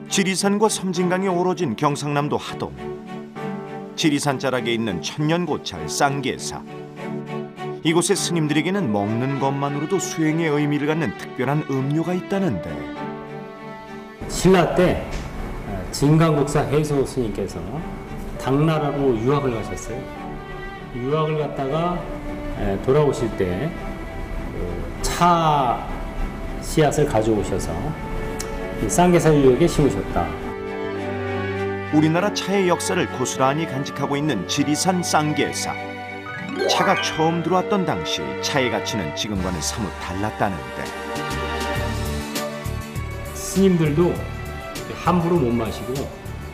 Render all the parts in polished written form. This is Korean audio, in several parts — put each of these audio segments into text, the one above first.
지리산과 섬진강이 어우러진 경상남도 하동. 지리산 자락에 있는 천년고찰 쌍계사. 이곳의 스님들에게는 먹는 것만으로도 수행의 의미를 갖는 특별한 음료가 있다는데. 신라 때 진강국사 해소 스님께서 당나라로 유학을 가셨어요. 유학을 갔다가 돌아오실 때 차 씨앗을 가져오셔서 이 쌍계사 유역에 심으셨다. 우리나라 차의 역사를 고스란히 간직하고 있는 지리산 쌍계사. 차가 처음 들어왔던 당시 차의 가치는 지금과는 사뭇 달랐다는데. 스님들도 함부로 못 마시고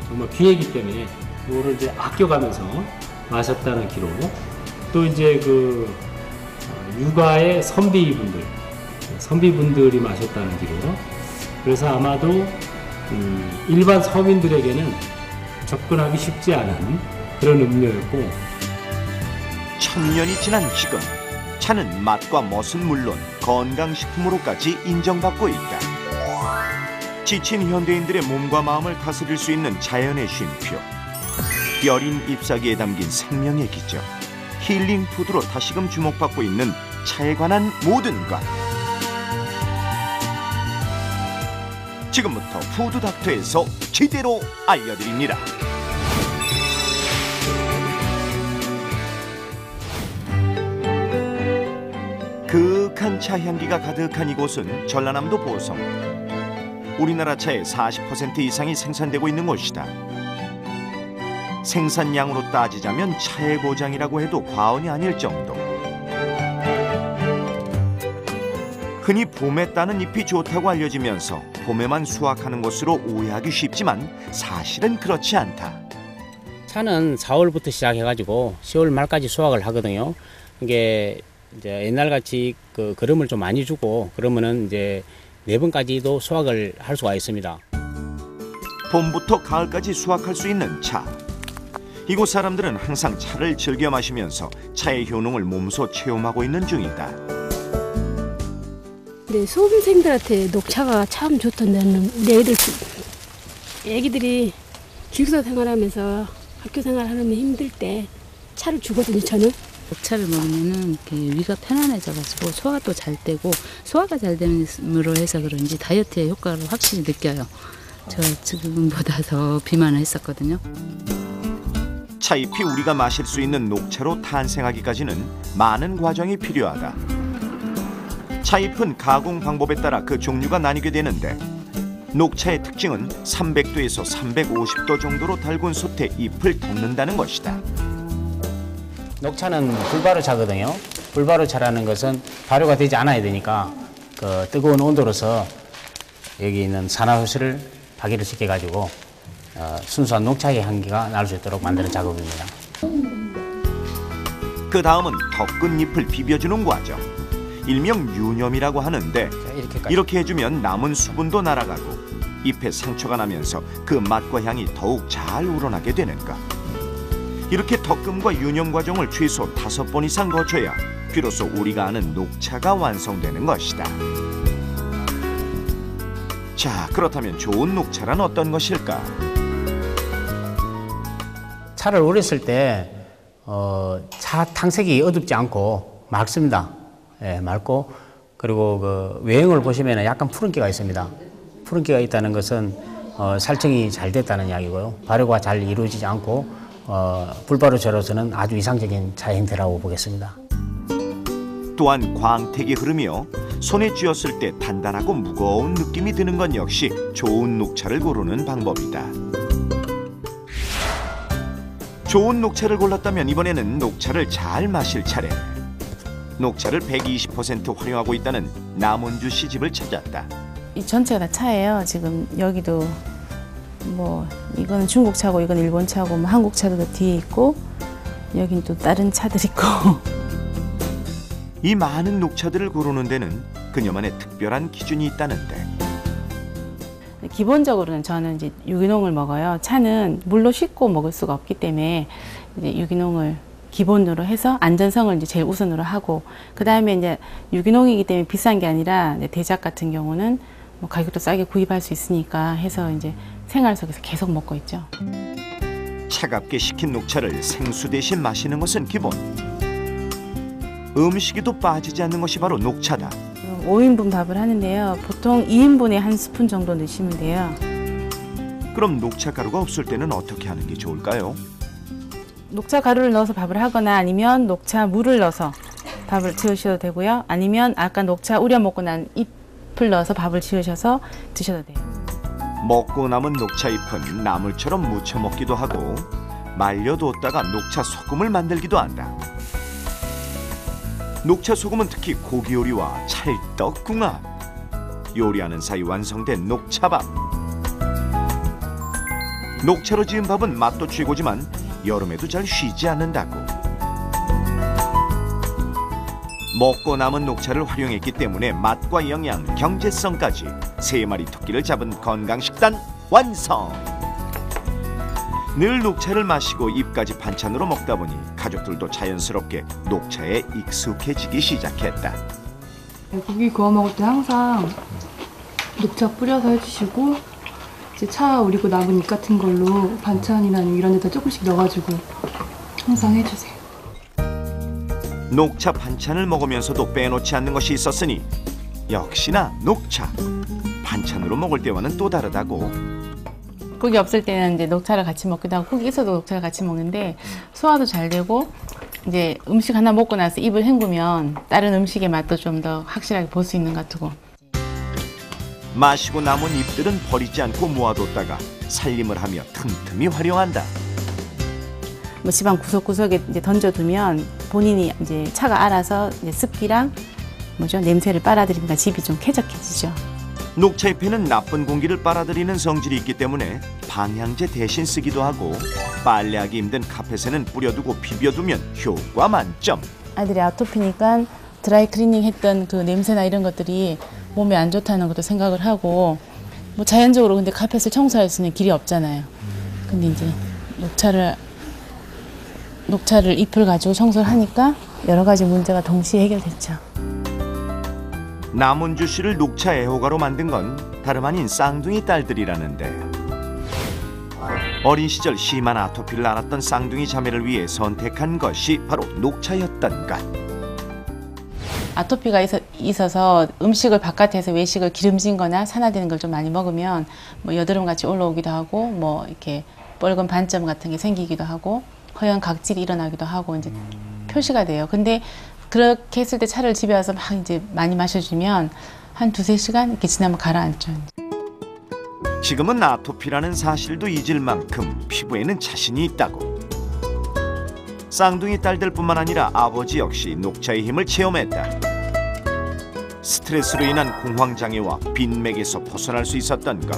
정말 귀하기 때문에 이거를 이제 아껴가면서 마셨다는 기록. 또 이제 그 육아의 선비분들이 마셨다는 기록. 그래서 아마도 일반 서민들에게는 접근하기 쉽지 않은 그런 음료였고, 천년이 지난 지금 차는 맛과 멋은 물론 건강식품으로까지 인정받고 있다. 지친 현대인들의 몸과 마음을 다스릴 수 있는 자연의 쉼표. 여린 잎사귀에 담긴 생명의 기적. 힐링푸드로 다시금 주목받고 있는 차에 관한 모든 것. 지금부터 푸드닥터에서 제대로 알려드립니다. 그윽한 차 향기가 가득한 이곳은 전라남도 보성. 우리나라 차의 40% 이상이 생산되고 있는 곳이다. 생산량으로 따지자면 차의 고장이라고 해도 과언이 아닐 정도. 흔히 봄에 따는 잎이 좋다고 알려지면서 봄에만 수확하는 것으로 오해하기 쉽지만 사실은 그렇지 않다. 차는 4월부터 시작해가지고 10월 말까지 수확을 하거든요. 이게 이제 옛날같이 그 거름을 좀 많이 주고 그러면은 이제 4번까지도 수확을 할 수가 있습니다. 봄부터 가을까지 수확할 수 있는 차. 이곳 사람들은 항상 차를 즐겨 마시면서 차의 효능을 몸소 체험하고 있는 중이다. 네, 수험생들한테 녹차가 참 좋던데는 우리 애기들이 기숙사 생활하면서 학교 생활하면 힘들 때 차를 주거든요. 저는 녹차를 먹으면은 위가 편안해져가지고 소화도 잘 되고, 소화가 잘 됨으로 해서 그런지 다이어트의 효과를 확실히 느껴요. 저 지금보다 더 비만을 했었거든요. 차잎이 우리가 마실 수 있는 녹차로 탄생하기까지는 많은 과정이 필요하다. 차잎은 가공 방법에 따라 그 종류가 나뉘게 되는데, 녹차의 특징은 300도에서 350도 정도로 달군 솥에 잎을 덮는다는 것이다. 녹차는 불바로 차거든요. 불바로 차라는 것은 발효가 되지 않아야 되니까 그 뜨거운 온도로서 여기 있는 산화효소를 발기를 시켜가지고 순수한 녹차의 향기가 날 수 있도록 만드는 작업입니다. 그 다음은 더 끈 잎을 비벼주는 과정. 일명 유념이라고 하는데, 이렇게 해주면 남은 수분도 날아가고 잎에 상처가 나면서 그 맛과 향이 더욱 잘 우러나게 되는 것. 이렇게 덕금과 유념 과정을 최소 5번 이상 거쳐야 비로소 우리가 아는 녹차가 완성되는 것이다. 자, 그렇다면 좋은 녹차란 어떤 것일까? 차를 오래 쓸 때 차 탕색이 어둡지 않고 맑습니다. 예, 맑고, 그리고 그 외형을 보시면 약간 푸른기가 있습니다. 푸른기가 있다는 것은 살증이 잘 됐다는 이야기고요. 발효가 잘 이루어지지 않고 불발효차로서는 아주 이상적인 차 형태라고 보겠습니다. 또한 광택이 흐르며 손에 쥐었을 때 단단하고 무거운 느낌이 드는 건 역시 좋은 녹차를 고르는 방법이다. 좋은 녹차를 골랐다면 이번에는 녹차를 잘 마실 차례. 녹차를 120% 활용하고 있다는 남은주 씨 집을 찾았다. 이 전체가 다 차예요. 지금 여기도 뭐 이거는 중국 차고 이건 일본 차고 뭐 한국 차도 더 뒤에 있고, 여긴 또 다른 차들 있고. 이 많은 녹차들을 고르는 데는 그녀만의 특별한 기준이 있다는데. 기본적으로는 저는 이제 유기농을 먹어요. 차는 물로 씻고 먹을 수가 없기 때문에 이제 유기농을 기본으로 해서 안전성을 이제 제일 우선으로 하고, 그 다음에 이제 유기농이기 때문에 비싼 게 아니라 대작 같은 경우는 뭐 가격도 싸게 구입할 수 있으니까 해서 이제 생활 속에서 계속 먹고 있죠. 차갑게 식힌 녹차를 생수 대신 마시는 것은 기본. 음식에도 빠지지 않는 것이 바로 녹차다. 5인분 밥을 하는데요. 보통 2인분에 1스푼 정도 넣으시면 돼요. 그럼 녹차 가루가 없을 때는 어떻게 하는 게 좋을까요? 녹차 가루를 넣어서 밥을 하거나 아니면 녹차 물을 넣어서 밥을 지으셔도 되고요. 아니면 아까 녹차 우려 먹고 난 잎을 넣어서 밥을 지으셔서 드셔도 돼요. 먹고 남은 녹차잎은 나물처럼 무쳐 먹기도 하고 말려뒀다가 녹차 소금을 만들기도 한다. 녹차 소금은 특히 고기 요리와 찰떡, 궁합. 요리하는 사이 완성된 녹차밥. 녹차로 지은 밥은 맛도 최고지만 여름에도 잘 쉬지 않는다고. 먹고 남은 녹차를 활용했기 때문에 맛과 영양, 경제성까지 3마리 토끼를 잡은 건강식단 완성! 늘 녹차를 마시고 입까지 반찬으로 먹다 보니 가족들도 자연스럽게 녹차에 익숙해지기 시작했다. 고기 구워 먹을 때 항상 녹차 뿌려서 해주시고, 이제 차 우리고 남은 잎 같은 걸로 반찬이나 이런 데다 조금씩 넣어가지고 항상 해주세요. 녹차 반찬을 먹으면서도 빼놓지 않는 것이 있었으니 역시나 녹차. 반찬으로 먹을 때와는 또 다르다고. 고기 없을 때는 이제 녹차를 같이 먹기도 하고, 고기 있어도 녹차를 같이 먹는데 소화도 잘 되고, 이제 음식 하나 먹고 나서 입을 헹구면 다른 음식의 맛도 좀 더 확실하게 볼 수 있는 것 같고. 마시고 남은 잎들은 버리지 않고 모아뒀다가 살림을 하며 틈틈이 활용한다. 뭐 집안 구석구석에 이제 던져두면 본인이 이제 차가 알아서 이제 습기랑 냄새를 빨아들이니까 집이 좀 쾌적해지죠. 녹차잎에는 나쁜 공기를 빨아들이는 성질이 있기 때문에 방향제 대신 쓰기도 하고, 빨래하기 힘든 카펫에는 뿌려두고 비벼두면 효과 만점. 아이들이 아토피니까 드라이 클리닝 했던 그 냄새나 이런 것들이 몸에 안 좋다는 것도 생각을 하고, 뭐 자연적으로 근데 카펫을 청소할 수 있는 길이 없잖아요. 근데 이제 녹차를 잎을 가지고 청소를 하니까 여러 가지 문제가 동시에 해결됐죠. 남은주 씨를 녹차 애호가로 만든 건 다름 아닌 쌍둥이 딸들이라는데, 어린 시절 심한 아토피를 앓았던 쌍둥이 자매를 위해 선택한 것이 바로 녹차였던 것. 아토피가 있어서 음식을 바깥에서 외식을 기름진 거나 산화되는 걸 좀 많이 먹으면 뭐 여드름 같이 올라오기도 하고, 뭐 이렇게 뻘건 반점 같은 게 생기기도 하고, 허연 각질이 일어나기도 하고 이제 표시가 돼요. 근데 그렇게 했을 때 차를 집에 와서 막 이제 많이 마셔주면 한 2-3시간 이렇게 지나면 가라앉죠. 지금은 아토피라는 사실도 잊을 만큼 피부에는 자신이 있다고. 쌍둥이 딸들뿐만 아니라 아버지 역시 녹차의 힘을 체험했다. 스트레스로 인한 공황장애와 빈맥에서 벗어날 수 있었던 것.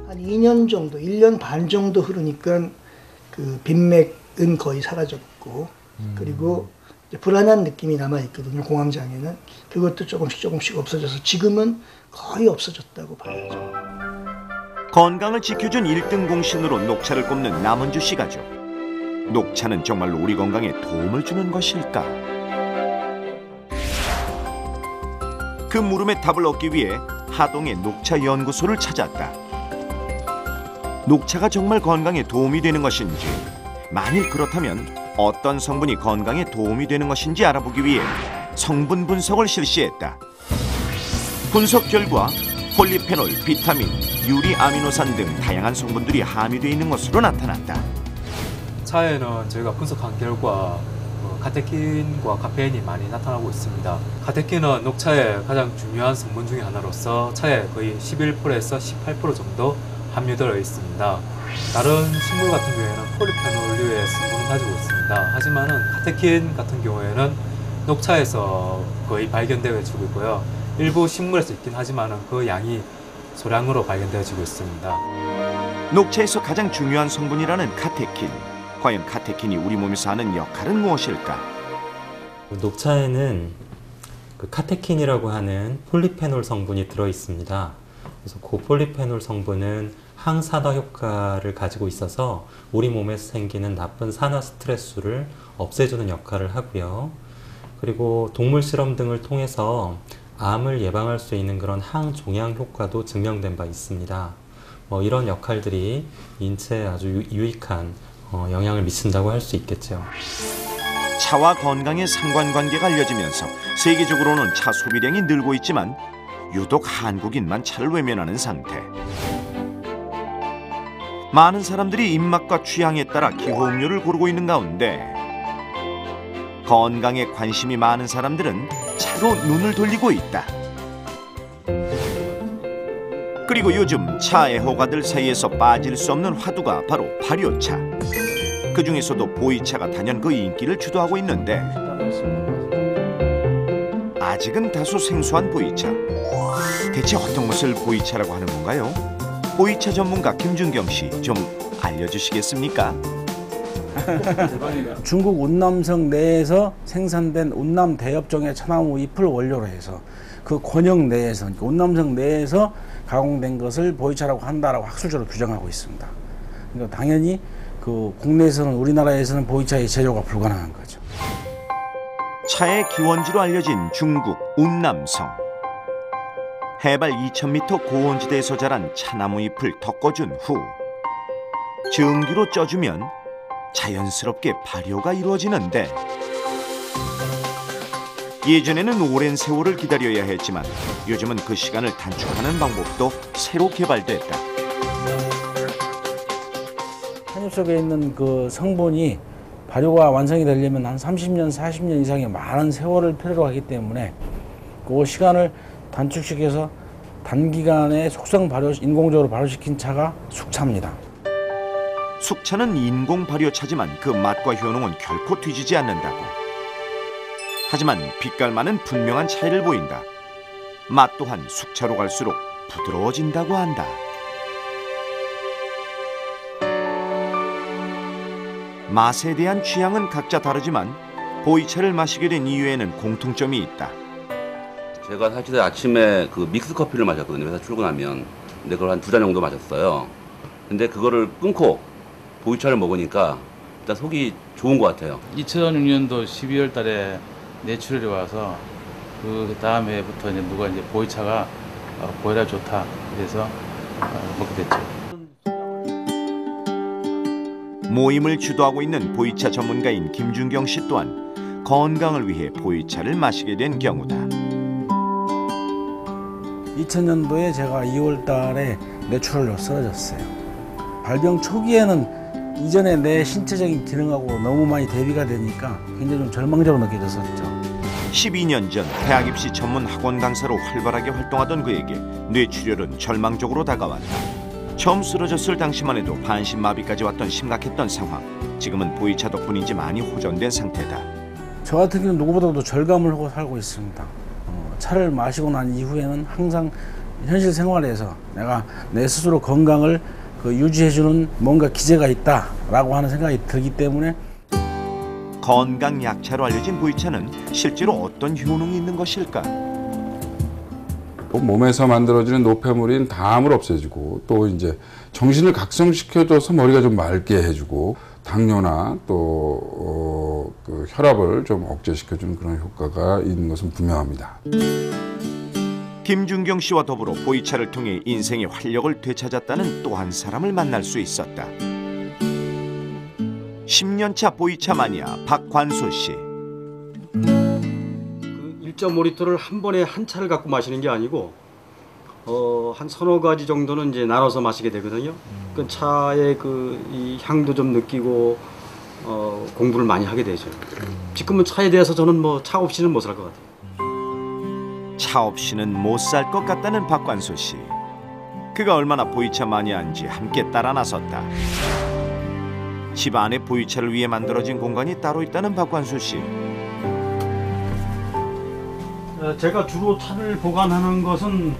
한 2년 정도, 1년 반 정도 흐르니까 그 빈맥은 거의 사라졌고, 그리고 이제 불안한 느낌이 남아있거든요. 공황장애는. 그것도 조금씩 없어져서 지금은 거의 없어졌다고 봐야죠. 건강을 지켜준 1등 공신으로 녹차를 꼽는 남은주 씨 가족. 녹차는 정말로 우리 건강에 도움을 주는 것일까? 그 물음에 답을 얻기 위해 하동의 녹차 연구소를 찾았다. 녹차가 정말 건강에 도움이 되는 것인지, 만일 그렇다면 어떤 성분이 건강에 도움이 되는 것인지 알아보기 위해 성분 분석을 실시했다. 분석 결과 폴리페놀, 비타민, 유리 아미노산 등 다양한 성분들이 함유되어 있는 것으로 나타났다. 차에는 저희가 분석한 결과 카테킨과 카페인이 많이 나타나고 있습니다. 카테킨은 녹차의 가장 중요한 성분 중에 하나로서 차에 거의 11%에서 18% 정도 함유되어 있습니다. 다른 식물 같은 경우에는 폴리페놀류의 성분을 가지고 있습니다. 하지만은 카테킨 같은 경우에는 녹차에서 거의 발견되어지고 있고요. 일부 식물에서 있긴 하지만은 그 양이 소량으로 발견되어지고 있습니다. 녹차에서 가장 중요한 성분이라는 카테킨. 과연 카테킨이 우리 몸에서 하는 역할은 무엇일까? 녹차에는 그 카테킨이라고 하는 폴리페놀 성분이 들어 있습니다. 그래서 그 폴리페놀 성분은 항산화 효과를 가지고 있어서 우리 몸에서 생기는 나쁜 산화 스트레스를 없애주는 역할을 하고요. 그리고 동물 실험 등을 통해서 암을 예방할 수 있는 그런 항종양 효과도 증명된 바 있습니다. 이런 역할들이 인체에 아주 유익한 영향을 미친다고 할 수 있겠죠. 차와 건강의 상관관계가 알려지면서 세계적으로는 차 소비량이 늘고 있지만 유독 한국인만 차를 외면하는 상태. 많은 사람들이 입맛과 취향에 따라 기호음료를 고르고 있는 가운데 건강에 관심이 많은 사람들은 차로 눈을 돌리고 있다. 그리고 요즘 차 애호가들 사이에서 빠질 수 없는 화두가 바로 발효차. 그 중에서도 보이차가 단연 그 인기를 주도하고 있는데 아직은 다소 생소한 보이차. 대체 어떤 것을 보이차라고 하는 건가요? 보이차 전문가 김준경 씨 좀 알려주시겠습니까? 중국 운남성 내에서 생산된 운남 대엽종의 차나무 잎을 원료로 해서 그 권역 내에서, 그러니까 운남성 내에서 가공된 것을 보이차라고 한다라고 학술적으로 규정하고 있습니다. 그러니까 당연히 그 국내에서는, 우리나라에서는 보이차의 제조가 불가능한 거죠. 차의 기원지로 알려진 중국 운남성. 해발 2000m 고온지대에서 자란 차나무 잎을 덮어준 후 증기로 쪄주면 자연스럽게 발효가 이루어지는데, 예전에는 오랜 세월을 기다려야 했지만 요즘은 그 시간을 단축하는 방법도 새로 개발됐다. 한입 속에 있는 그 성분이 발효가 완성이 되려면 한 30년, 40년 이상의 많은 세월을 필요로 하기 때문에 그 시간을 단축시켜서 단기간에 속성 발효, 인공적으로 발효시킨 차가 숙차입니다. 숙차는 인공 발효차지만 그 맛과 효능은 결코 뒤지지 않는다고. 하지만 빛깔만은 분명한 차이를 보인다. 맛 또한 숙차로 갈수록 부드러워진다고 한다. 맛에 대한 취향은 각자 다르지만 보이차를 마시게 된 이유에는 공통점이 있다. 제가 사실 아침에 그 믹스 커피를 마셨거든요. 회사 출근하면. 근데 그걸 한 2잔 정도 마셨어요. 근데 그거를 끊고 보이차를 먹으니까 일단 속이 좋은 것 같아요. 2006년도 12월 달에 내추럴이 와서 그 다음 해부터 이제 누가 이제 보이차가 보이라 좋다. 그래서 먹게 됐죠. 모임을 주도하고 있는 보이차 전문가인 김준경 씨 또한 건강을 위해 보이차를 마시게 된 경우다. 2000년도에 제가 2월 달에 뇌출혈로 쓰러졌어요. 발병 초기에는 이전에 내 신체적인 기능하고 너무 많이 대비가 되니까 굉장히 좀 절망적으로 느껴졌었죠. 12년 전 대학 입시 전문 학원 강사로 활발하게 활동하던 그에게 뇌출혈은 절망적으로 다가왔다. 처음 쓰러졌을 당시만 해도 반신마비까지 왔던 심각했던 상황. 지금은 보이차 덕분인지 많이 호전된 상태다. 저 같은 경우는 누구보다도 절감을 하고 살고 있습니다. 차를 마시고 난 이후에는 항상 현실 생활에서 내가 내 스스로 건강을 유지해주는 뭔가 기제가 있다라고 하는 생각이 들기 때문에. 건강 약차로 알려진 보이차는 실제로 어떤 효능이 있는 것일까? 몸에서 만들어지는 노폐물인 담을 없애주고 또 이제 정신을 각성시켜줘서 머리가 좀 맑게 해주고 당뇨나 또 그 혈압을 좀 억제시켜주는 그런 효과가 있는 것은 분명합니다. 김준경 씨와 더불어 보이차를 통해 인생의 활력을 되찾았다는 또 한 사람을 만날 수 있었다. 10년차 보이차 마니아 박관소 씨. 1.5리터를 한 번에 한 차를 갖고 마시는 게 아니고 한 서너 가지 정도는 이제 나눠서 마시게 되거든요. 그 차의 이 향도 좀 느끼고 공부를 많이 하게 되죠. 지금은 차에 대해서 저는 차 없이는 못 살 것 같아요. 차 없이는 못 살 것 같다는 박관소 씨. 그가 얼마나 보이차 마니아인지 함께 따라 나섰다. 집 안에 보이차를 위해 만들어진 공간이 따로 있다는 박관소 씨. 제가 주로 차를 보관하는 것은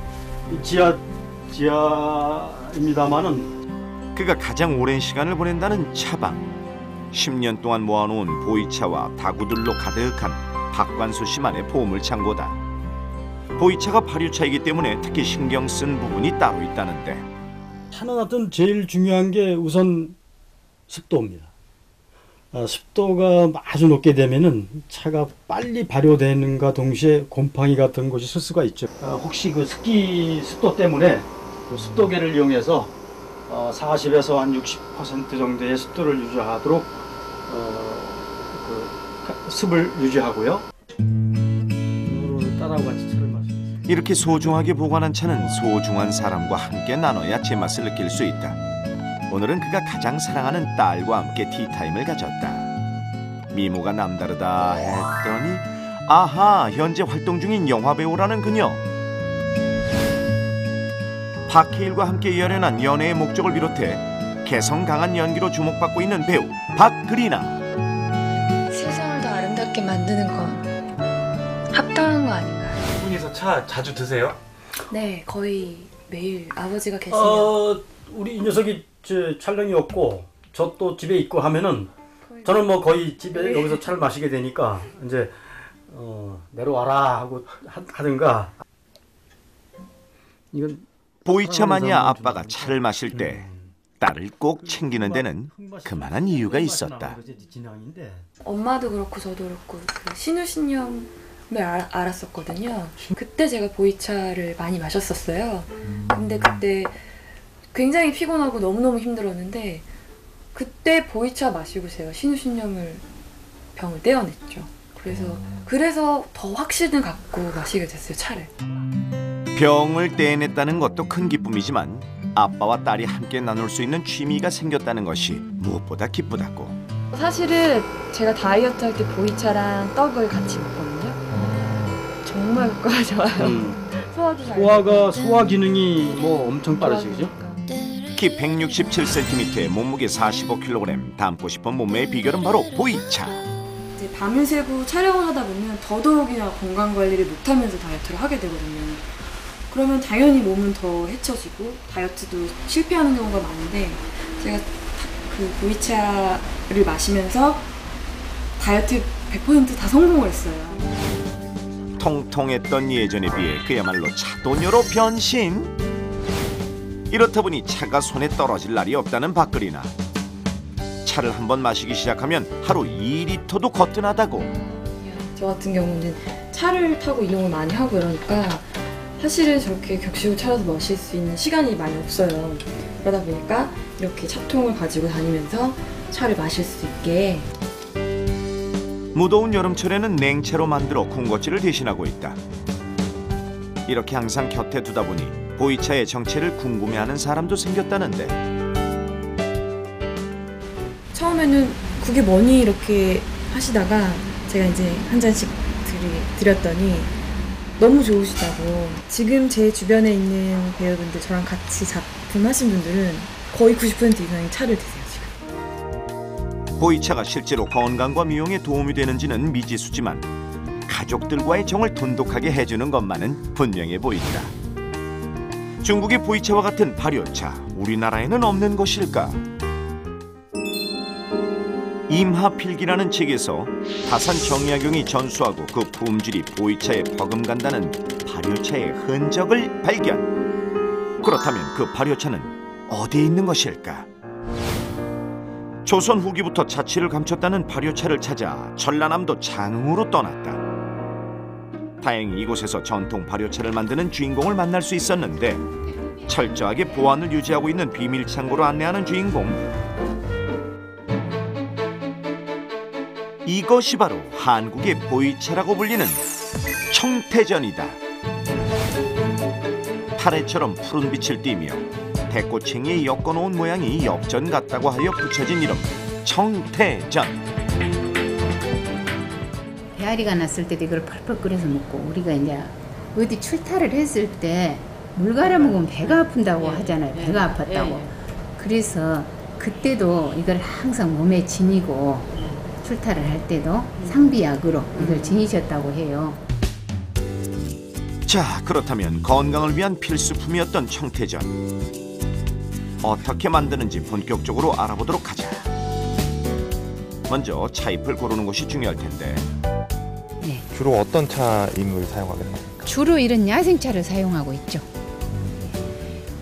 지하입니다만은 그가 가장 오랜 시간을 보낸다는 차방. 10년 동안 모아놓은 보이차와 다구들로 가득한 박관소 씨만의 보물 창고다. 보이차가 발효차이기 때문에 특히 신경 쓴 부분이 따로 있다는데 차는 하여튼 제일 중요한 게 우선 습도입니다. 습도가 아주 높게 되면은 차가 빨리 발효되는가 동시에 곰팡이 같은 것이 쓸 수가 있죠. 혹시 그 습도 때문에 그 습도계를 이용해서 40에서 한 60% 정도의 습도를 유지하도록 습을 유지하고요. 딸하고 같이 차를 마시겠습니다. 이렇게 소중하게 보관한 차는 소중한 사람과 함께 나눠야 제맛을 느낄 수 있다. 오늘은 그가 가장 사랑하는 딸과 함께 티타임을 가졌다. 미모가 남다르다 했더니 아하, 현재 활동 중인 영화배우라는 그녀. 박해일과 함께 열연한 연애의 목적을 비롯해 개성 강한 연기로 주목받고 있는 배우 박그리나. 세상을 더 아름답게 만드는 건 합당한 거 아닌가요? 두 분이서 차 자주 드세요? 네, 거의 매일 아버지가 계시면 우리 이 녀석이 촬영이 없고 저 또 집에 있고 하면은 저는 뭐 거의 집에 여기서 차를 마시게 되니까 이제 내려와라 하고 하든가. 이건 보이차 마니아 아빠가 차를 마실 때 딸을 꼭 챙기는 데는 그만한 이유가 있었다. 엄마도 그렇고 저도 그렇고 그 신우신념을 알았었거든요. 그때 제가 보이차를 많이 마셨었어요. 근데 그때 굉장히 피곤하고 너무너무 힘들었는데 그때 보이차 마시고 제가 신우신념을 병을 떼어냈죠. 그래서 더 확신을 갖고 마시게 됐어요, 차를. 병을 떼어냈다는 것도 큰 기쁨이지만 아빠와 딸이 함께 나눌 수 있는 취미가 생겼다는 것이 무엇보다 기쁘다고. 사실은 제가 다이어트 할 때 보이차랑 떡을 같이 먹거든요. 정말 효과가 좋아요. 소화 기능이 뭐 엄청 빠르시죠? 키 167cm에 몸무게 45kg, 담고 싶은 몸매의 비결은 바로 보이차. 이제 밤을 새고 촬영을 하다 보면 더더욱이나 건강 관리를 못하면서 다이어트를 하게 되거든요. 그러면 당연히 몸은 더 해쳐지고 다이어트도 실패하는 경우가 많은데 제가 그 보이차를 마시면서 다이어트 100% 다 성공을 했어요. 통통했던 예전에 비해 그야말로 차도녀로 변신. 이렇다 보니 차가 손에 떨어질 날이 없다는 박그리나. 차를 한번 마시기 시작하면 하루 2리터도 거뜬하다고. 저 같은 경우는 차를 타고 이동을 많이 하고 이러니까 사실은 저렇게 격식을 차려서 마실 수 있는 시간이 많이 없어요. 그러다 보니까 이렇게 차통을 가지고 다니면서 차를 마실 수 있게. 무더운 여름철에는 냉채로 만들어 군것질을 대신하고 있다. 이렇게 항상 곁에 두다 보니 보이차의 정체를 궁금해하는 사람도 생겼다는데. 처음에는 그게 뭐니 이렇게 하시다가 제가 이제 한 잔씩 드렸더니 너무 좋으시다고. 지금 제 주변에 있는 배우분들, 저랑 같이 작품 하신 분들은 거의 90% 이상이 차를 드세요, 지금. 보이차가 실제로 건강과 미용에 도움이 되는지는 미지수지만 가족들과의 정을 돈독하게 해주는 것만은 분명해 보인다. 중국의 보이차와 같은 발효차, 우리나라에는 없는 것일까? 임하필기라는 책에서 다산 정약용이 전수하고 그 품질이 보이차에 버금간다는 발효차의 흔적을 발견. 그렇다면 그 발효차는 어디에 있는 것일까? 조선 후기부터 자취를 감췄다는 발효차를 찾아 전라남도 장흥으로 떠났다. 다행히 이곳에서 전통 발효차를 만드는 주인공을 만날 수 있었는데 철저하게 보안을 유지하고 있는 비밀 창고로 안내하는 주인공. 이것이 바로 한국의 보이차라고 불리는 청태전이다. 파래처럼 푸른 빛을 띠며 대꼬챙이에 엮어놓은 모양이 엽전 같다고 하여 붙여진 이름 청태전. 배앓이가 났을 때도 이걸 펄펄 끓여서 먹고, 우리가 이제 어디 출타를 했을 때 물 갈아 먹으면 배가 아픈다고 하잖아요. 배가 아팠다고. 그래서 그때도 이걸 항상 몸에 지니고 출타를 할 때도 상비약으로 이걸 지니셨다고 해요. 자, 그렇다면 건강을 위한 필수품이었던 청태전. 어떻게 만드는지 본격적으로 알아보도록 하자. 먼저 차잎을 고르는 것이 중요할 텐데. 네. 주로 어떤 차임을 사용하게 됩니까? 주로 이런 야생차를 사용하고 있죠.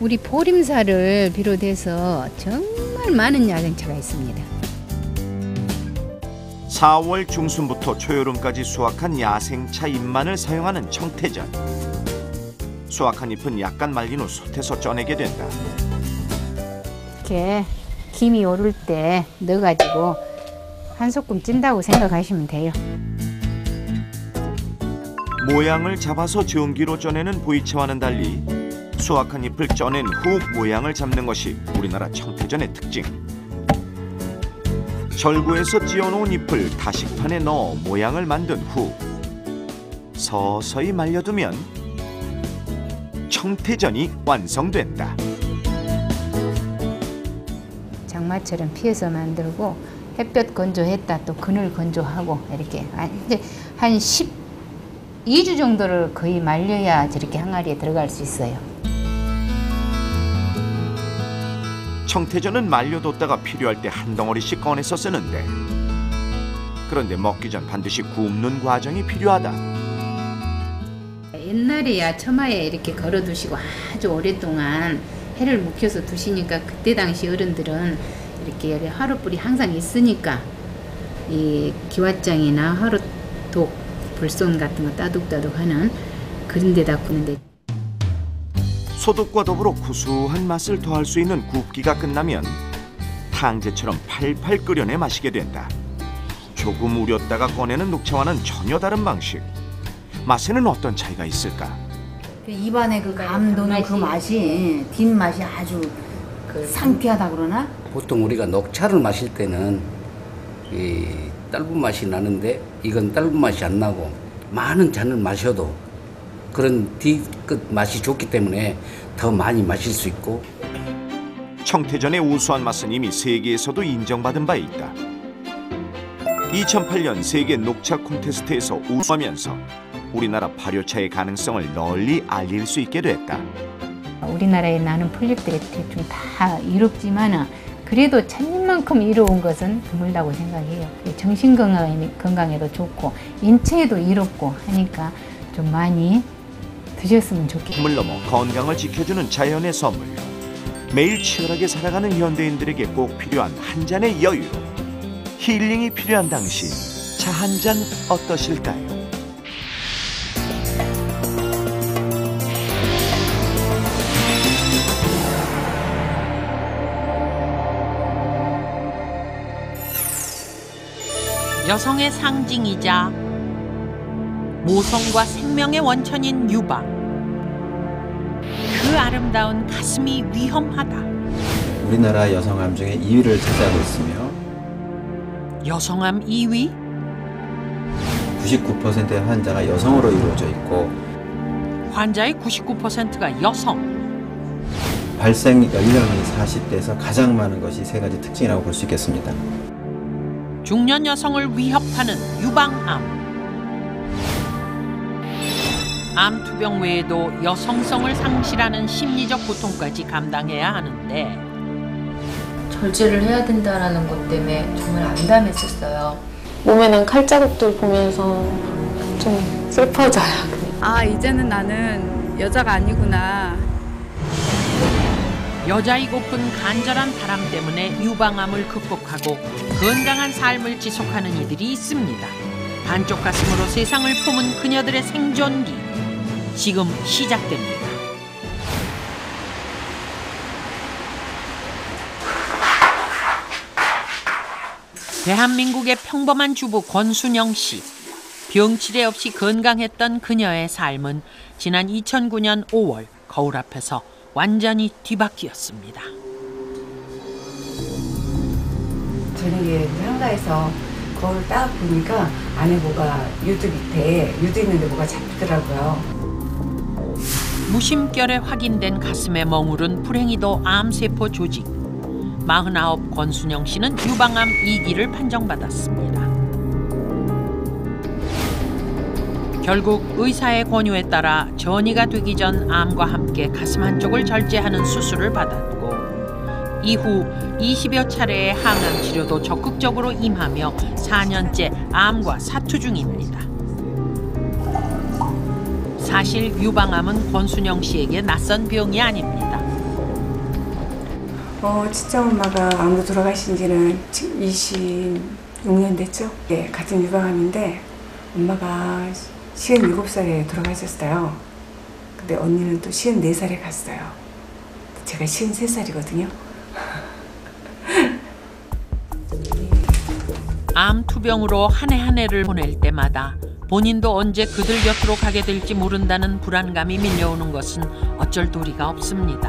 우리 보림사를 비롯해서 정말 많은 야생차가 있습니다. 4월 중순부터 초여름까지 수확한 야생차 잎만을 사용하는 청태전. 수확한 잎은 약간 말린 후 솥에서 쪄내게 된다. 이렇게 김이 오를 때 넣어가지고 한 소끔 찐다고 생각하시면 돼요. 모양을 잡아서 전기로 쪄내는 보이차와는 달리 수확한 잎을 쪄낸 후 모양을 잡는 것이 우리나라 청태전의 특징. 절구에서 찧어놓은 잎을 다식판에 넣어 모양을 만든 후 서서히 말려두면 청태전이 완성된다. 장마처럼 피해서 만들고 햇볕 건조했다 또 그늘 건조하고 이렇게 이제 한 12주 정도를 거의 말려야 저렇게 항아리에 들어갈 수 있어요. 청태전은 말려뒀다가 필요할 때 한 덩어리씩 꺼내서 쓰는데, 그런데 먹기 전 반드시 굽는 과정이 필요하다. 옛날에야 처마에 이렇게 걸어두시고 아주 오랫동안 해를 묵혀서 두시니까 그때 당시 어른들은 이렇게 화롯불이 항상 있으니까 이 기왓장이나 화롯독, 불손 같은 거 따둑따둑하는 그런 데다 구는데 소독과 더불어 구수한 맛을 더할 수 있는 굽기가 끝나면 탕제처럼 팔팔 끓여내 마시게 된다. 조금 우렸다가 꺼내는 녹차와는 전혀 다른 방식. 맛에는 어떤 차이가 있을까? 입안에 그 감도는 그 맛이 뒷맛이 아주 상쾌하다 그러나? 보통 우리가 녹차를 마실 때는 이 떫은 맛이 나는데 이건 떫은 맛이 안 나고 많은 잔을 마셔도 그런 뒤끝 맛이 좋기 때문에 더 많이 마실 수 있고. 청태전의 우수한 맛은 이미 세계에서도 인정받은 바 있다. 2008년 세계 녹차 콘테스트에서 우수하면서 우리나라 발효차의 가능성을 널리 알릴 수 있게 됐다. 우리나라에 나는 풀잎들이 좀 다 이롭지만 그래도 찻잎만큼 이로운 것은 드물다고 생각해요. 정신 건강에도 좋고 인체에도 이롭고 하니까 좀 많이 드셨으면 좋겠어요. 물 넘어 건강을 지켜주는 자연의 선물. 매일 치열하게 살아가는 현대인들에게 꼭 필요한 한 잔의 여유. 힐링이 필요한 당신, 차 한 잔 어떠실까요? 여성의 상징이자 모성과 생명의 원천인 유방. 그 아름다운 가슴이 위험하다. 우리나라 여성암 중에 2위를 차지하고 있으며 여성암 2위? 99%의 환자가 여성으로 이루어져 있고 환자의 99%가 여성. 발생 연령이 40대에서 가장 많은 것이 세 가지 특징이라고 볼 수 있겠습니다. 중년 여성을 위협하는 유방암. 암 투병 외에도 여성성을 상실하는 심리적 고통까지 감당해야 하는데 절제를 해야 된다라는 것 때문에 정말 암담했었어요. 몸에 난 칼자국들 보면서 좀 슬퍼져요. 아, 이제는 나는 여자가 아니구나. 여자이고픈 간절한 바람 때문에 유방암을 극복하고 건강한 삶을 지속하는 이들이 있습니다. 반쪽 가슴으로 세상을 품은 그녀들의 생존기 지금 시작됩니다. 대한민국의 평범한 주부 권순영 씨. 병치레 없이 건강했던 그녀의 삶은 지난 2009년 5월 거울 앞에서 완전히 뒤바뀌었습니다. 저녁에 한가에서 거울 딱 보니까 안에 뭐가 유두 밑에 유두 있는데 뭐가 잡히더라고요. 무심결에 확인된 가슴에 머무른 불행히도 암세포 조직. 49 권순영 씨는 유방암 2기를 판정받았습니다. 결국 의사의 권유에 따라 전이가 되기 전 암과 함께 가슴 한쪽을 절제하는 수술을 받았고 이후 20여 차례의 항암 치료도 적극적으로 임하며 4년째 암과 사투 중입니다. 사실 유방암은 권순영 씨에게 낯선 병이 아닙니다. 친정엄마가 암으로 돌아가신 지는 26년 됐죠. 네, 같은 유방암인데 엄마가 57살에 돌아가셨어요. 근데 언니는 또 54살에 갔어요. 제가 53살이거든요. 암 투병으로 한 해 한 해를 보낼 때마다 본인도 언제 그들 곁으로 가게 될지 모른다는 불안감이 밀려오는 것은 어쩔 도리가 없습니다.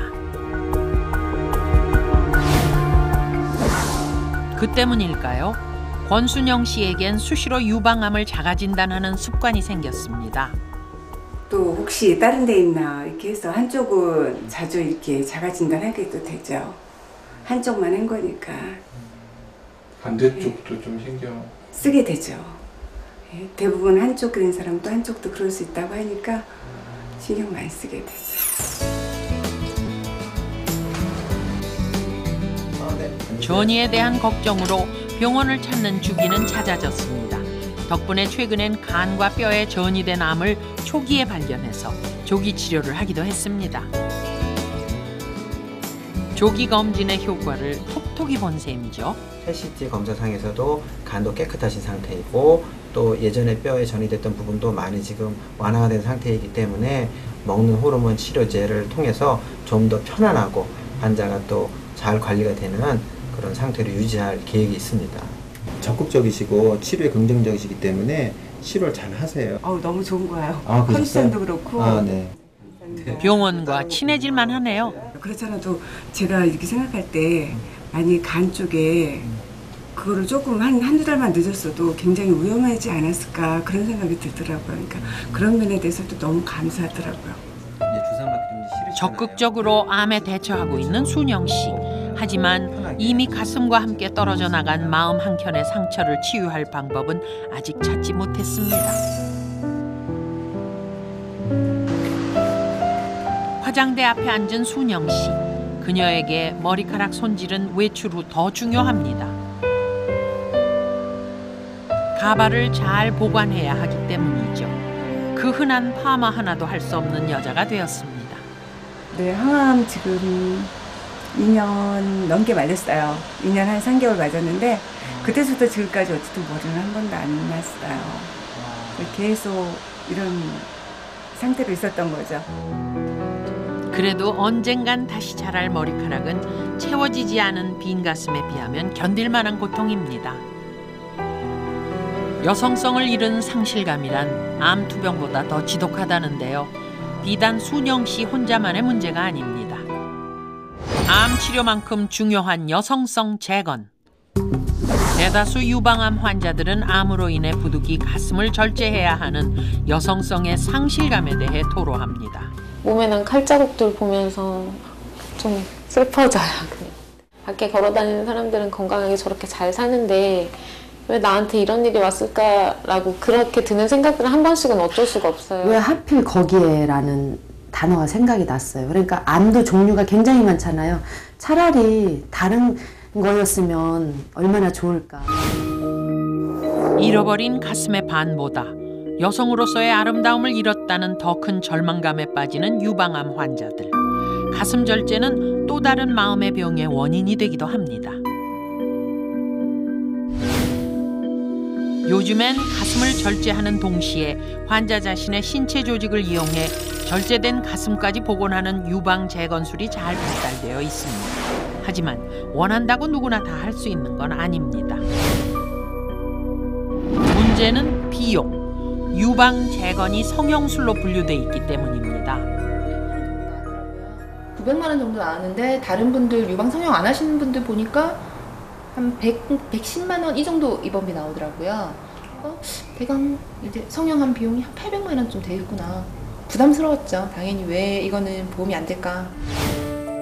그 때문일까요? 권순영 씨에겐 수시로 유방암을 자가진단하는 습관이 생겼습니다. 또 혹시 다른 데 있나 이렇게 해서 한쪽은 자주 이렇게 자가진단하게도 되죠. 한쪽만 한 거니까. 반대쪽도 좀 신경 쓰게 되죠. 대부분 한쪽 그린 사람도 한쪽도 그럴 수 있다고 하니까 신경 많이 쓰게 되죠. 전이에 대한 걱정으로 병원을 찾는 주기는 잦아졌습니다. 덕분에 최근엔 간과 뼈에 전이된 암을 초기에 발견해서 조기 치료를 하기도 했습니다. 조기 검진의 효과를 톡톡히 본 셈이죠. PET 검사상에서도 간도 깨끗하신 상태이고 또 예전에 뼈에 전이됐던 부분도 많이 지금 완화가 된 상태이기 때문에 먹는 호르몬 치료제를 통해서 좀 더 편안하고 환자가 또 잘 관리가 되는 그런 상태로 유지할 계획이 있습니다. 적극적이시고 치료에 긍정적이시기 때문에 치료를 잘 하세요. 너무 좋은 거예요. 아, 컨디션도 그렇고. 네. 병원과 친해질만 하네요. 그렇잖아도 제가 이렇게 생각할 때 만약 간 쪽에 그거를 조금 한두 달만 늦었어도 굉장히 위험하지 않았을까 그런 생각이 들더라고요. 그러니까 그런 면에 대해서도 너무 감사하더라고요. 적극적으로 암에 대처하고 있는 순영 씨. 하지만 이미 가슴과 함께 떨어져 나간 마음 한켠의 상처를 치유할 방법은 아직 찾지 못했습니다. 화장대 앞에 앉은 순영 씨. 그녀에게 머리카락 손질은 외출 후 더 중요합니다. 가발을 잘 보관해야 하기 때문이죠. 그 흔한 파마 하나도 할 수 없는 여자가 되었습니다. 네, 항암 지금 2년 넘게 맞았어요. 2년 한 3개월 맞았는데 그때부터 지금까지 어쨌든 머리는 한 번도 안 났어요. 계속 이런 상태로 있었던 거죠. 그래도 언젠간 다시 자랄 머리카락은 채워지지 않은 빈 가슴에 비하면 견딜 만한 고통입니다. 여성성을 잃은 상실감이란 암 투병보다 더 지독하다는데요. 비단 순영 씨 혼자만의 문제가 아닙니다. 암 치료만큼 중요한 여성성 재건. 대다수 유방암 환자들은 암으로 인해 부득이 가슴을 절제해야 하는 여성성의 상실감에 대해 토로합니다. 몸에 난 칼자국들 보면서 좀 슬퍼져요. 밖에 걸어다니는 사람들은 건강하게 저렇게 잘 사는데 왜 나한테 이런 일이 왔을까라고 그렇게 드는 생각들은 한 번씩은 어쩔 수가 없어요. 왜 하필 거기에라는 단어가 생각이 났어요. 그러니까 암도 종류가 굉장히 많잖아요. 차라리 다른 거였으면 얼마나 좋을까. 잃어버린 가슴의 반보다 여성으로서의 아름다움을 잃었다는 더 큰 절망감에 빠지는 유방암 환자들. 가슴 절제는 또 다른 마음의 병의 원인이 되기도 합니다. 요즘엔 가슴을 절제하는 동시에 환자 자신의 신체 조직을 이용해 절제된 가슴까지 복원하는 유방 재건술이 잘 발달되어 있습니다. 하지만 원한다고 누구나 다 할 수 있는 건 아닙니다. 문제는 비용. 유방 재건이 성형술로 분류돼 있기 때문입니다. 900만 원 정도 나왔는데 다른 분들 유방 성형 안 하시는 분들 보니까 한 110만 원 이 정도 입원비 나오더라고요. 대강 이제 성형한 비용이 한 800만 원쯤 되겠구나. 부담스러웠죠. 당연히 왜 이거는 보험이 안 될까.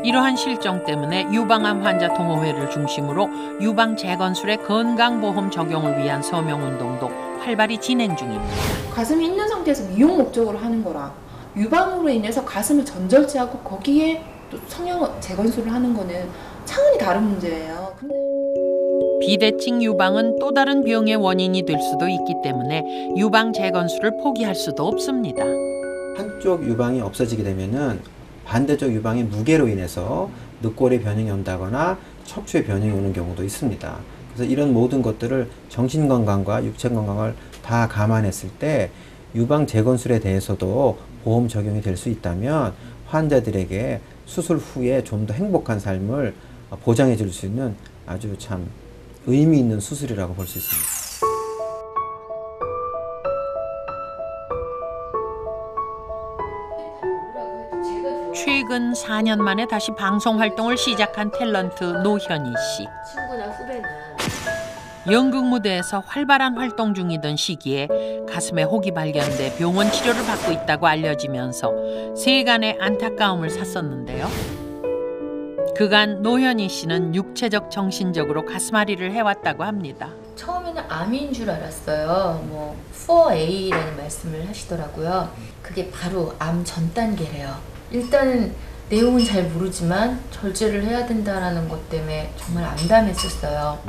이러한 실정 때문에 유방암 환자 동호회를 중심으로 유방 재건술의 건강보험 적용을 위한 서명운동도 활발히 진행 중입니다. 가슴이 있는 상태에서 미용 목적으로 하는 거라 유방으로 인해서 가슴을 전절제하고 거기에 또 성형 재건술을 하는 거는 차원이 다른 문제예요. 비대칭 유방은 또 다른 병의 원인이 될 수도 있기 때문에 유방 재건술을 포기할 수도 없습니다. 한쪽 유방이 없어지게 되면은 반대쪽 유방의 무게로 인해서 늑골의 변형이 온다거나 척추의 변형이 오는 경우도 있습니다. 그래서 이런 모든 것들을 정신건강과 육체건강을 다 감안했을 때 유방 재건술에 대해서도 보험 적용이 될 수 있다면 환자들에게 수술 후에 좀 더 행복한 삶을 보장해 줄 수 있는 아주 참 의미 있는 수술이라고 볼 수 있습니다. 최근 4년 만에 다시 방송 활동을 시작한 탤런트 노현희 씨. 친구나 후배는 연극 무대에서 활발한 활동 중이던 시기에 가슴에 혹이 발견돼 병원 치료를 받고 있다고 알려지면서 세간의 안타까움을 샀었는데요. 그간 노현희 씨는 육체적, 정신적으로 가슴앓이를 해왔다고 합니다. 처음에는 암인 줄 알았어요. 뭐 4A라는 말씀을 하시더라고요. 그게 바로 암 전 단계래요. 일단은 내용은 잘 모르지만 절제를 해야 된다는 것 때문에 정말 암담했었어요.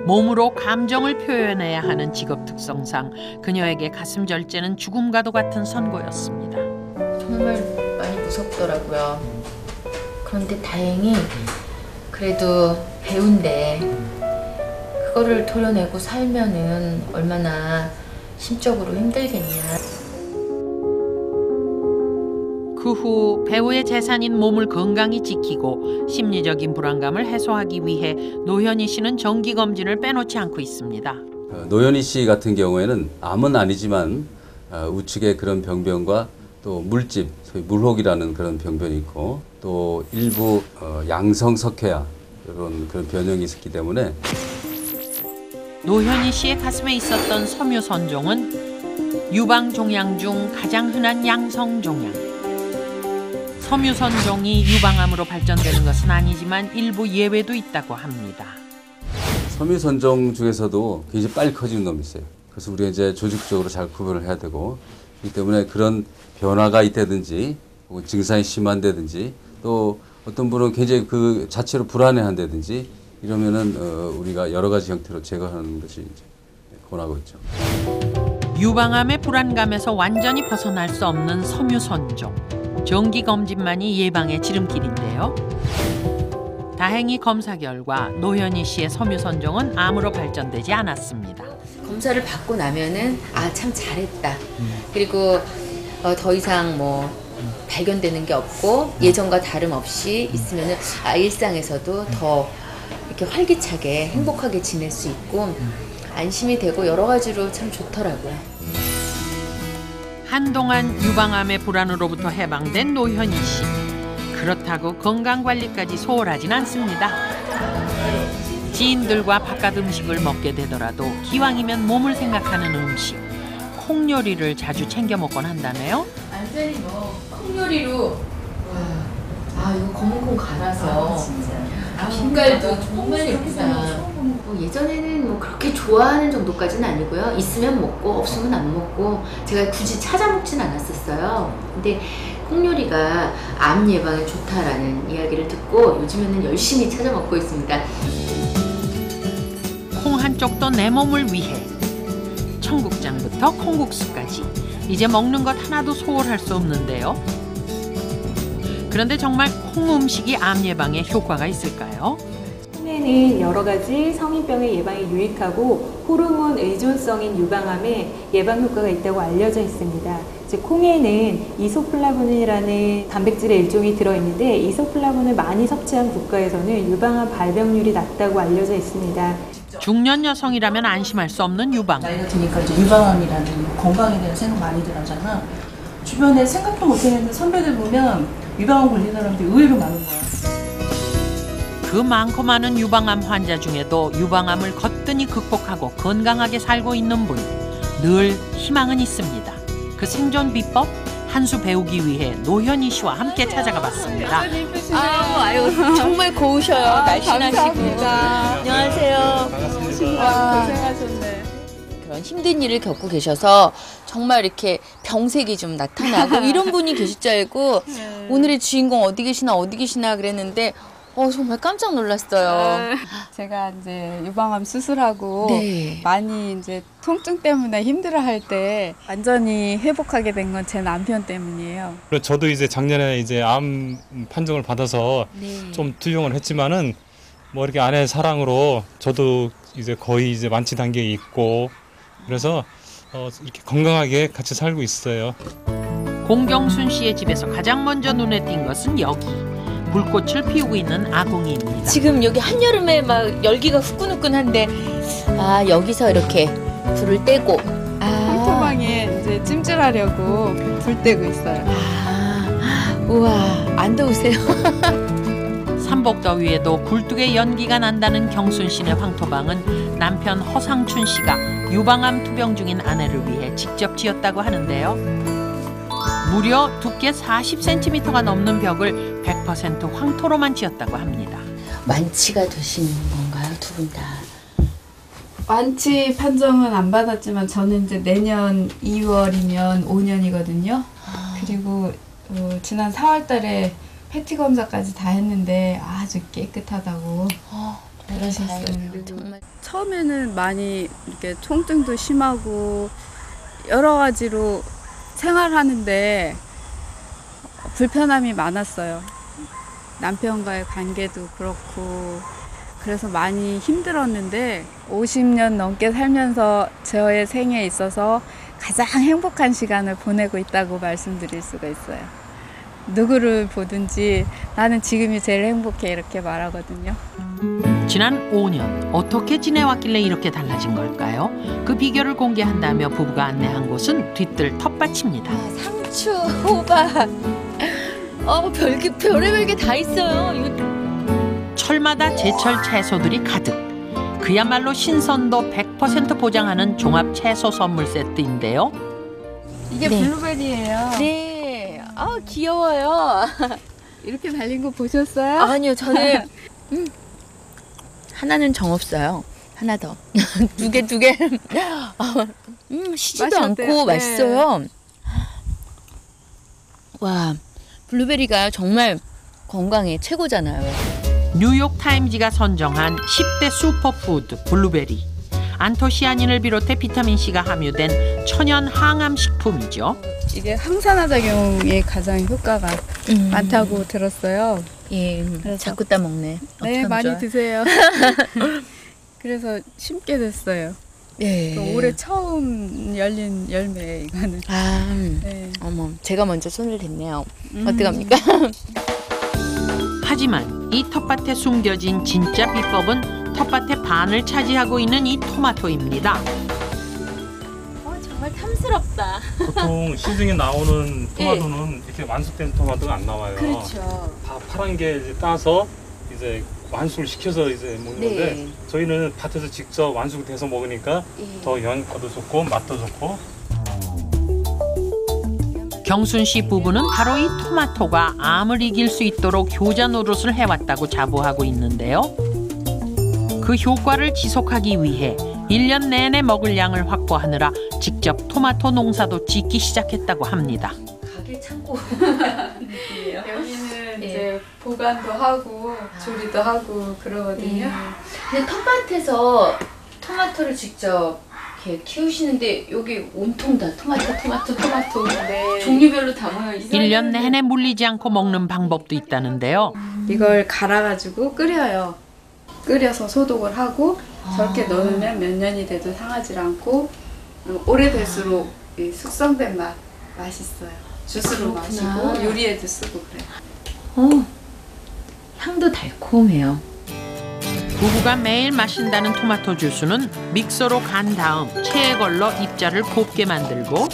몸으로 감정을 표현해야 하는 직업 특성상 그녀에게 가슴 절제는 죽음과도 같은 선고였습니다. 정말 많이 무섭더라고요. 그런데 다행히 그래도 배운데 그거를 도려내고 살면은 얼마나 심적으로 힘들겠냐. 그 후 배우의 재산인 몸을 건강히 지키고 심리적인 불안감을 해소하기 위해 노현희 씨는 정기검진을 빼놓지 않고 있습니다. 노현희 씨 같은 경우에는 암은 아니지만 우측의 그런 병변과 또 물집, 소위 물혹이라는 그런 병변이 있고 또 일부 양성석회화 이런 그런 변형이 있었기 때문에 노현희 씨의 가슴에 있었던 섬유선종은 유방종양 중 가장 흔한 양성종양. 섬유선종이 유방암으로 발전되는 것은 아니지만 일부 예외도 있다고 합니다. 섬유선종 중에서도 굉장히 빨리 커지는 놈이 있어요. 그래서 우리가 이제 조직적으로 잘 구분을 해야 되고 그렇기 때문에 그런 변화가 있다든지 혹은 증상이 심한다든지 또 어떤 분은 굉장히 그 자체로 불안해한다든지 이러면은 우리가 여러 가지 형태로 제거하는 것이 이제 권하고 있죠. 유방암의 불안감에서 완전히 벗어날 수 없는 섬유선종. 정기검진만이 예방의 지름길인데요. 다행히 검사 결과 노현희 씨의 섬유선종은 암으로 발전되지 않았습니다. 검사를 받고 나면은 아, 참 잘했다. 그리고 더 이상 뭐 발견되는 게 없고 예전과 다름없이 있으면은 아, 일상에서도 더 이렇게 활기차게 행복하게 지낼 수 있고 안심이 되고 여러 가지로 참 좋더라고요. 한동안 유방암의 불안으로부터 해방된 노현희 씨. 그렇다고 건강관리까지 소홀하진 않습니다. 지인들과 바깥 음식을 먹게 되더라도 기왕이면 몸을 생각하는 음식. 콩요리를 자주 챙겨 먹곤 한다네요. 완전히 뭐 콩요리로 아 이거 검은콩 갈아서 빛깔도 정말 예쁘다. 뭐 예전에는 뭐 그렇게 좋아하는 정도까지는 아니고요. 있으면 먹고 없으면 안 먹고 제가 굳이 찾아 먹진 않았었어요. 근데 콩요리가 암 예방에 좋다라는 이야기를 듣고 요즘에는 열심히 찾아 먹고 있습니다. 콩 한 쪽도 내 몸을 위해. 청국장부터 콩국수까지. 이제 먹는 것 하나도 소홀할 수 없는데요. 그런데 정말 콩 음식이 암 예방에 효과가 있을까요? 콩에는 여러 가지 성인병의 예방에 유익하고 호르몬 의존성인 유방암에 예방 효과가 있다고 알려져 있습니다. 즉 콩에는 이소플라보닌이라는 단백질의 일종이 들어있는데 이소플라본을 많이 섭취한 국가에서는 유방암 발병률이 낮다고 알려져 있습니다. 중년 여성이라면 안심할 수 없는 유방암. 나이가 드니까 이제 유방암이라는 건강에 대한 생각 많이들 하잖아. 주변에 생각도 못했는데 선배들 보면 유방암 걸린 사람들이 의외로 많은 거야. 그 많고 많은 유방암 환자 중에도 유방암을 거뜬히 극복하고 건강하게 살고 있는 분. 늘 희망은 있습니다. 그 생존 비법 한 수 배우기 위해 노현희 씨와 함께 찾아가 봤습니다. 아유 정말 고우셔요. 날씬하시고. 안녕하세요. 반갑습니다. 고생하셨네. 그런 힘든 일을 겪고 계셔서 정말 이렇게 병색이 좀 나타나고 이런 분이 계실 줄 알고 오늘의 주인공 어디 계시나 그랬는데 정말 깜짝 놀랐어요. 제가 이제 유방암 수술하고 네. 많이 이제 통증 때문에 힘들어할 때 완전히 회복하게 된 건 제 남편 때문이에요. 저도 이제 작년에 이제 암 판정을 받아서 좀 투병을 했지만은 뭐 이렇게 아내의 사랑으로 저도 이제 거의 이제 완치 단계에 있고 그래서 이렇게 건강하게 같이 살고 있어요. 공경순 씨의 집에서 가장 먼저 눈에 띈 것은 여기. 불꽃을 피우고 있는 아궁이입니다. 지금 여기 한여름에 막 열기가 후끈후끈한데 여기서 이렇게 불을 떼고 황토방에 이제 찜질하려고 불 떼고 있어요. 우와, 안 더우세요? 삼복더위에도 굴뚝에 연기가 난다는 경순 씨네 황토방은 남편 허상춘 씨가 유방암 투병 중인 아내를 위해 직접 지었다고 하는데요. 무려 두께 40cm가 넘는 벽을 100% 황토로만 지었다고 합니다. 완치가 되신 건가요, 두 분 다? 완치 판정은 안 받았지만 저는 이제 내년 2월이면 5년이거든요. 그리고 지난 4월달에 패티 검사까지 다 했는데 아주 깨끗하다고 그러셨어요. 정말. 처음에는 많이 이렇게 통증도 심하고 여러 가지로 생활하는데 불편함이 많았어요. 남편과의 관계도 그렇고 그래서 많이 힘들었는데 50년 넘게 살면서 저의 생에 있어서 가장 행복한 시간을 보내고 있다고 말씀드릴 수가 있어요. 누구를 보든지 나는 지금이 제일 행복해 이렇게 말하거든요. 지난 5년 어떻게 지내왔길래 이렇게 달라진 걸까요? 그 비결을 공개한다며 부부가 안내한 곳은 뒤뜰 텃밭입니다. 상추, 호박, 별의별 게 다 있어요. 철마다 제철 채소들이 가득. 그야말로 신선도 100% 보장하는 종합 채소 선물 세트인데요. 이게 블루베리예요. 네, 귀여워요. 이렇게 달린 거 보셨어요? 아니요, 저는 하나는 정 없어요. 하나 더. 두 개. 시지도 않고 맛있어요. 와, 블루베리가 정말 건강에 최고잖아요. 뉴욕타임즈가 선정한 10대 슈퍼푸드 블루베리. 안토시아닌을 비롯해 비타민C가 함유된 천연 항암 식품이죠. 이게 항산화 작용에 가장 효과가 많다고 들었어요. 예, 자꾸 따먹네. 네, 많이 좋아요. 드세요. 그래서 심게 됐어요. 네. 올해 처음 열린 열매 이거는. 네. 어머, 제가 먼저 손을 댔네요. 어떡합니까? 하지만 이 텃밭에 숨겨진 진짜 비법은 텃밭의 반을 차지하고 있는 이 토마토입니다. 정말 탐스럽다. 보통 시중에 나오는 토마토는 이렇게 완숙된 토마토가 안 나와요. 그렇죠. 다 파란 게 이제 따서 이제 완숙을 시켜서 이제 먹는 건데 저희는 밭에서 직접 완숙돼서 먹으니까 더 영양가도 좋고 맛도 좋고. 경순 씨 부부는 바로 이 토마토가 암을 이길 수 있도록 효자 노릇을 해왔다고 자부하고 있는데요. 그 효과를 지속하기 위해 1년 내내 먹을 양을 확보하느라 직접 토마토 농사도 짓기 시작했다고 합니다. 가게 창고. 여기는 이제 보관도 하고 조리도 하고 그러거든요. 근데 텃밭에서 토마토를 직접 이렇게 키우시는데 여기 온통 다 토마토. 네. 종류별로 다 모여 있어요. 1년 내내 물리지 않고 먹는 방법도 있다는데요. 이걸 갈아가지고 끓여요. 끓여서 소독을 하고 저렇게 넣으면 몇 년이 돼도 상하지 않고 오래될수록 이 숙성된 맛 맛있어요. 주스로 마시고 요리에도 쓰고 그래요. 향도 달콤해요. 부부가 매일 마신다는 토마토 주스는 믹서로 간 다음 체에 걸러 입자를 곱게 만들고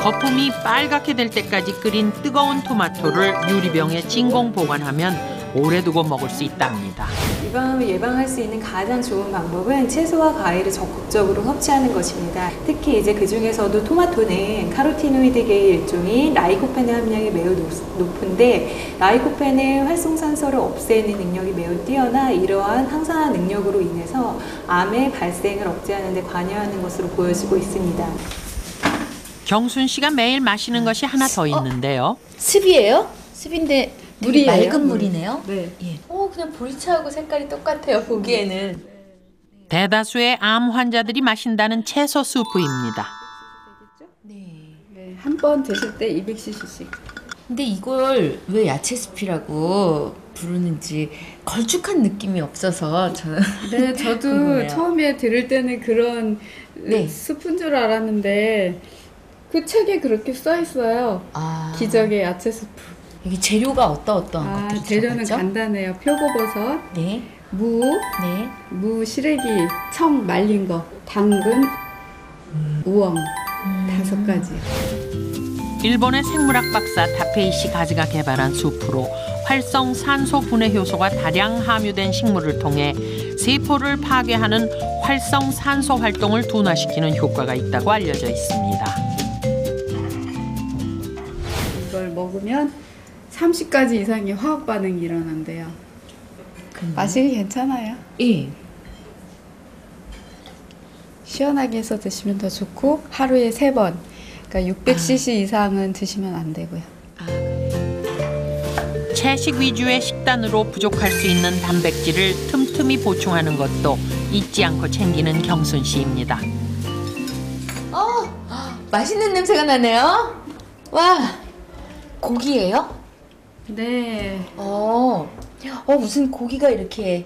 거품이 빨갛게 될 때까지 끓인 뜨거운 토마토를 유리병에 진공 보관하면 오래 두고 먹을 수 있답니다. 유방암을 예방할 수 있는 가장 좋은 방법은 채소와 과일을 적극적으로 섭취하는 것입니다. 특히 이제 그 중에서도 토마토는 카로티노이드계의 일종인 라이코펜의 함량이 매우 높은데 라이코펜은 활성산소를 없애는 능력이 매우 뛰어나 이러한 항산화 능력으로 인해서 암의 발생을 억제하는 데 관여하는 것으로 보여지고 있습니다. 경순 씨가 매일 마시는 것이 하나 더 있는데요. 습이에요? 습인데 되게 물이에요. 맑은 물이네요. 네. 예. 그냥 보리차하고 색깔이 똑같아요. 보기에는. 대다수의 암 환자들이 마신다는 채소 수프입니다. 네, 한 번 드실 때 200cc씩. 근데 이걸 왜 야채 스프라고 부르는지 걸쭉한 느낌이 없어서 저는 네, 저도 궁금해요. 처음에 들을 때는 그런 스프인 줄 알았는데 그 책에 그렇게 써 있어요. 기적의 야채 스프. 여기 재료가 어떤 것들이 재료는 들어가죠? 간단해요. 표고버섯, 무 시래기, 청 말린 거, 당근, 우엉 5가지. 일본의 생물학 박사 다페이시 가즈가 개발한 수프로 활성 산소 분해 효소가 다량 함유된 식물을 통해 세포를 파괴하는 활성 산소 활동을 둔화시키는 효과가 있다고 알려져 있습니다. 이걸 먹으면 30가지 이상의 화학 반응이 일어난대요. 맛이 괜찮아요. 예. 시원하게 해서 드시면 더 좋고 하루에 3번. 그러니까 600cc 이상은 드시면 안 되고요. 채식 위주의 식단으로 부족할 수 있는 단백질을 틈틈이 보충하는 것도 잊지 않고 챙기는 경순 씨입니다. 맛있는 냄새가 나네요. 와, 고기예요? 네. 무슨 고기가 이렇게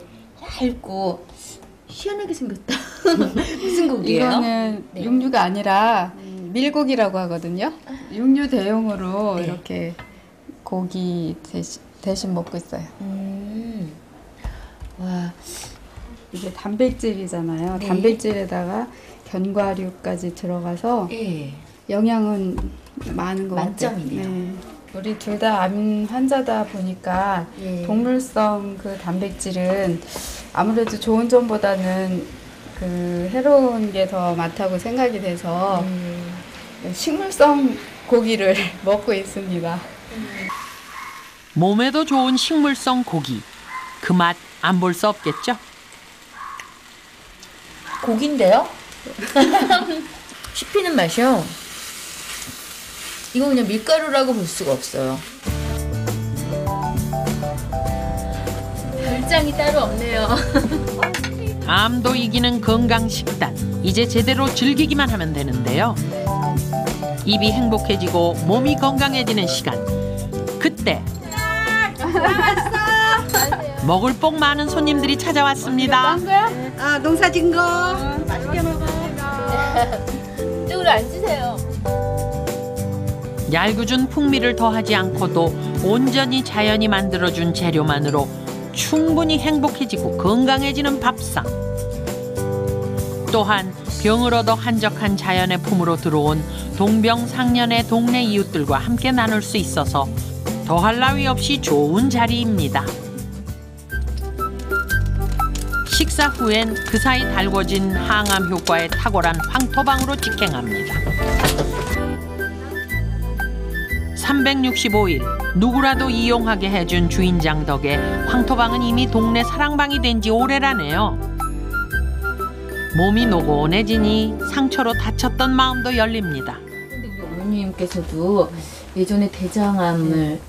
얇고 희한하게 생겼다. 무슨 고기예요? 이거는 육류가 아니라 밀고기라고 하거든요. 육류 대용으로 이렇게 고기 대신 먹고 있어요. 와, 이게 단백질이잖아요. 단백질에다가 견과류까지 들어가서 영양은 많은 것 만점이네요. 같아요. 네. 우리 둘 다 암 환자다 보니까 동물성 그 단백질은 아무래도 좋은 점보다는 그 해로운 게 더 많다고 생각이 돼서 식물성 고기를 먹고 있습니다. 몸에도 좋은 식물성 고기. 그 맛 안 볼 수 없겠죠? 고기인데요? 씹히는 맛이요. 이거 그냥 밀가루라고 볼 수가 없어요. 별장이 따로 없네요. 암도 이기는 건강 식단. 이제 제대로 즐기기만 하면 되는데요. 입이 행복해지고 몸이 건강해지는 시간. 그때 먹을 복 많은 손님들이 찾아왔습니다. 농사 진 거. 맛있게 먹어. 이쪽으로 앉으세요. 얄궂은 풍미를 더하지 않고도 온전히 자연이 만들어준 재료만으로 충분히 행복해지고 건강해지는 밥상. 또한 병을 얻어 한적한 자연의 품으로 들어온 동병상련의 동네 이웃들과 함께 나눌 수 있어서 더할 나위 없이 좋은 자리입니다. 식사 후엔 그 사이 달궈진 항암 효과에 탁월한 황토방으로 직행합니다. 365일 누구라도 이용하게 해준 주인장 덕에 황토방은 이미 동네 사랑방이 된 지 오래라네요. 몸이 노곤해지니 상처로 다쳤던 마음도 열립니다. 근데 우리 어머님께서도 예전에 대장암을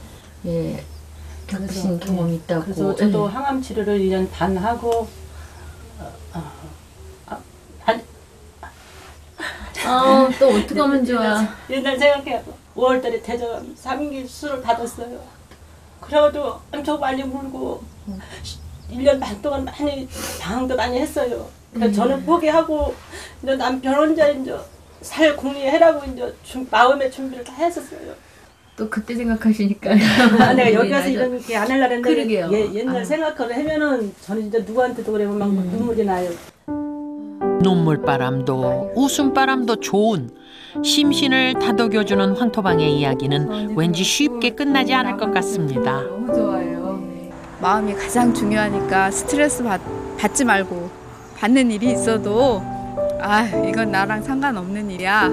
겪으신 경험이 있다고. 그래서 저도 항암 치료를 1년 반 하고 또 어떻게 하면 좋아. 옛날 생각해 5월달에 대장암 3기 수술을 받았어요. 그래가지고 엄청 많이 물고 1년 반 동안 많이 방황도 많이 했어요. 그래서 저는 포기하고 이제 남편 혼자 이제 살 궁리해라고 이제 마음의 준비를 다 했었어요. 또 그때 생각하시니까. 내가 여기 와서 이런 게 안 하려고 했는데 그러게요. 옛날 생각을 하면은 저는 이제 누구한테도 그러면 막 눈물이 나요. 눈물바람도 웃음바람도 좋은 심신을 다독여주는 황토방의 이야기는 왠지 쉽게 끝나지 않을 것 같습니다. 너무 좋아요. 마음이 가장 중요하니까 스트레스 받지 말고 받는 일이 있어도 이건 나랑 상관없는 일이야.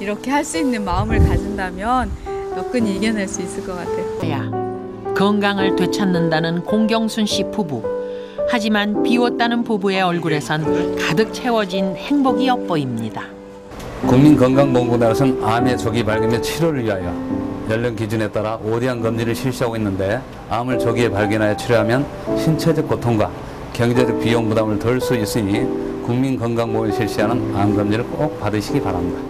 이렇게 할 수 있는 마음을 가진다면 여건히 이겨낼 수 있을 것 같아요. 건강을 되찾는다는 공경순 씨 부부. 하지만 비웠다는 부부의 얼굴에선 가득 채워진 행복이 엿보입니다. 국민건강본부에서는 암의 조기 발견 및 치료를 위하여 연령 기준에 따라 5대 암 검진을 실시하고 있는데 암을 조기에 발견하여 치료하면 신체적 고통과 경제적 비용 부담을 덜 수 있으니 국민건강보험을 실시하는 암 검진을 꼭 받으시기 바랍니다.